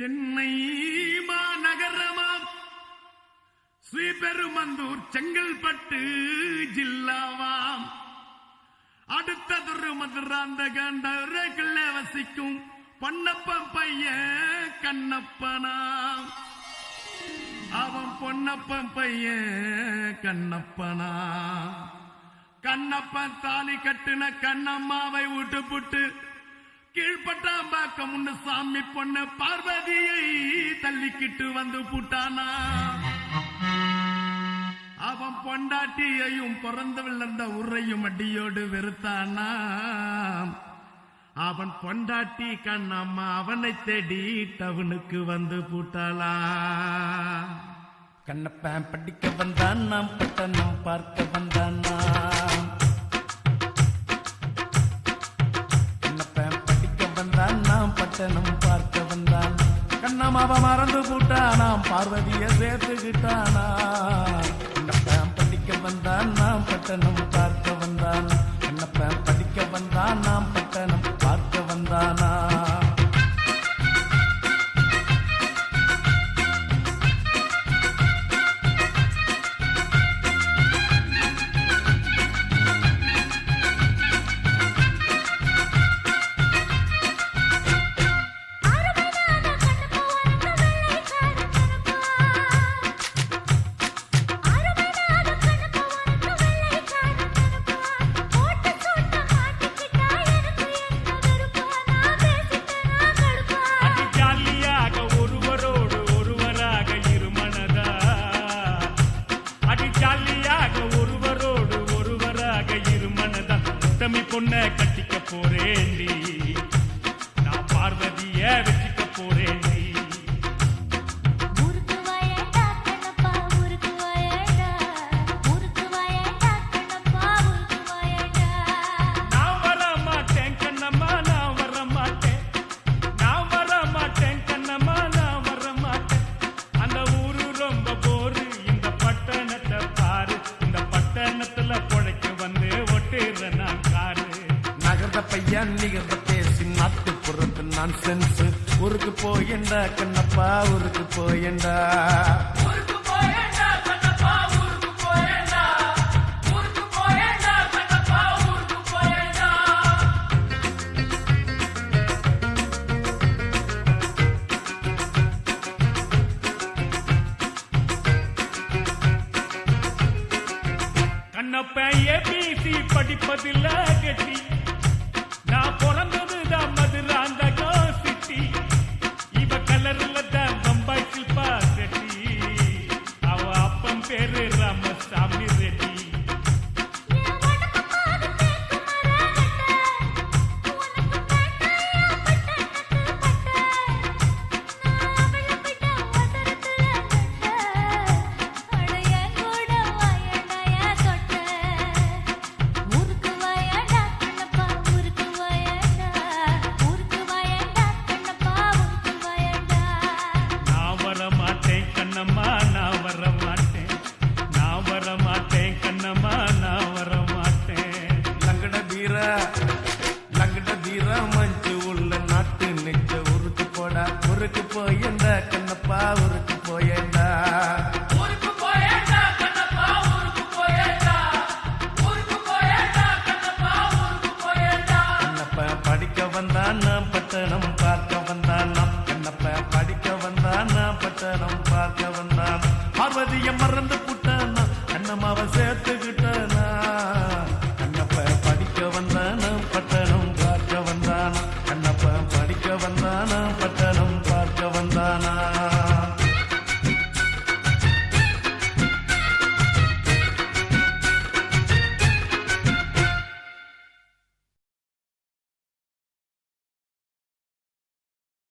சென்னை மாநகரமாம் ஸ்ரீபெருமந்தூர் செங்கல்பட்டு ஜில்லாவாம் அடுத்ததொரு மதுராந்தகண்டவர்கள வசிக்கும் பொன்னப்பன் பையன் கண்ணப்பனாம். அவன் பொன்னப்பன் பையன் கண்ணப்பனா. கண்ணப்பன் தாலி கட்டுன கண்ணம்மாவை விட்டு புட்டு கீழ்பட்டாம்பாக்கம் முன்னு சாமி பொண்ணு பார்வதியை தள்ளிக்கிட்டு வந்து புட்டானா. அவன் பொண்டாட்டியையும் பிறந்து விழுந்த உரையும் அடியோடு வெறுத்தானா. அவன் பொண்டாட்டி கண்ணம்மா அவனை தேடி டவுனுக்கு வந்து பூட்டாளா. கண்ணப்பன் படிக்க வந்தான் நாம் பட்டணம் பார்க்க வந்தானா. கண்ணப்பன் படிக்க வந்தான் நாம் பட்டணம் பார்க்க வந்தான். கண்ணம்மாவை மறந்து பூட்டானாம் பார்வதிய சேர்த்துக்கிட்டானா. கண்ணப்பன் படிக்க வந்தான் நாம் பட்டணம் பார்க்க வந்தான். கண்ணப்பன் படிக்க வந்தான் நாம் பட்டணம் பார்க்க வந்தானா. பொண்ண கட்டிக்க போறேண்டி நான் பார்வதிய வெட்டிக்க போறேண்டி. நான் வர மாட்டேன் கண்ணம்மா நான் வர மாட்டேன். நான் வர மாட்டேன் கண்ணம்மா நான் வர மாட்டேன். அந்த ஊரு ரொம்ப போரு இந்த பட்டணத்தை பாரு. இந்த பட்டணத்துல பொழைக்க வந்து ஒட்டுற நான் காரு. நகர்ந்த பையன் நிகழ்ந்த பேசி நாட்டுப்புறத்து நான் சென்ஸ். ஊருக்கு போயண்டா கண்ணப்பா ஊருக்கு போயண்டா. கண்ணப்பன் ஏபிசி படிப்பதில்ல கட்டி. நான் பிறந்ததுதான் மதுராந்தகம் சிட்டி. இவ கலர்ல தான் பம்பாய் சில்பா ரெட்டி. அவ அப்பன் பேரு ராமசாமி ரெட்டி. கண்ணம்மா நான் வர மாட்டேன். நான் வர மாட்டேன் கண்ணம்மா நான் வர மாட்டேன். லங்கட தீரா மஞ்சு உள்ள நாட்டு நெச்ச ஊருக்கு போடா. ஊருக்கு போயண்டா கண்ணப்பா ஊருக்கு போயண்டா. கண்ணப்ப படிக்க வந்தான் நாம் பட்டணம் பார்க்க வந்தான். கண்ணப்ப படிக்க வந்தான் நாம் பட்டணம் பார்க்க வந்தான். பார்வதிய மறந்து புட்டானா கண்ணம்மாவை சேர்த்துக்கிட்டானா. கண்ணப்ப படிக்க வந்தானா பட்டணம் பார்க்க வந்தானா. கண்ணப்ப படிக்க வந்தானா பட்டணம் பார்க்க வந்தானா.